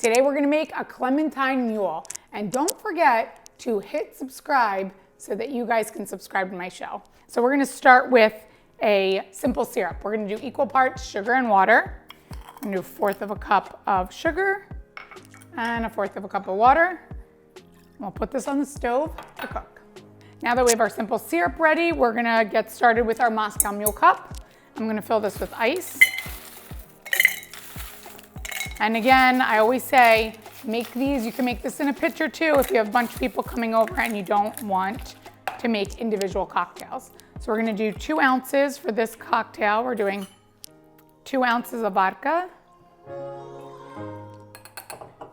Today we're gonna make a Clementine Mule. And don't forget to hit subscribe so that you guys can subscribe to my show. So we're gonna start with a simple syrup. We're gonna do equal parts sugar and water. I'm gonna do 1/4 of a cup of sugar and 1/4 of a cup of water. We'll put this on the stove to cook. Now that we have our simple syrup ready, we're gonna get started with our Moscow Mule cup. I'm gonna fill this with ice. And again, I always say, make these, you can make this in a pitcher too if you have a bunch of people coming over and you don't want to make individual cocktails. So we're gonna do 2 ounces for this cocktail. We're doing 2 ounces of vodka,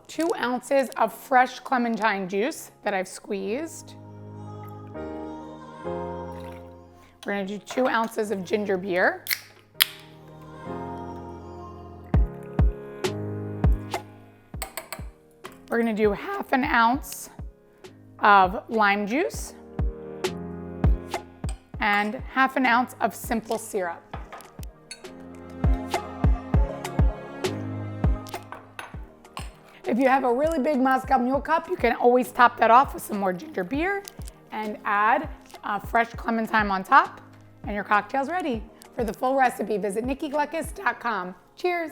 2 ounces of fresh clementine juice that I've squeezed. We're gonna do 2 ounces of ginger beer. We're gonna do 1/2 ounce of lime juice and 1/2 ounce of simple syrup. If you have a really big Moscow Mule cup, you can always top that off with some more ginger beer and add fresh clementine on top, and your cocktail's ready. For the full recipe, visit nikkigluckus.com. Cheers.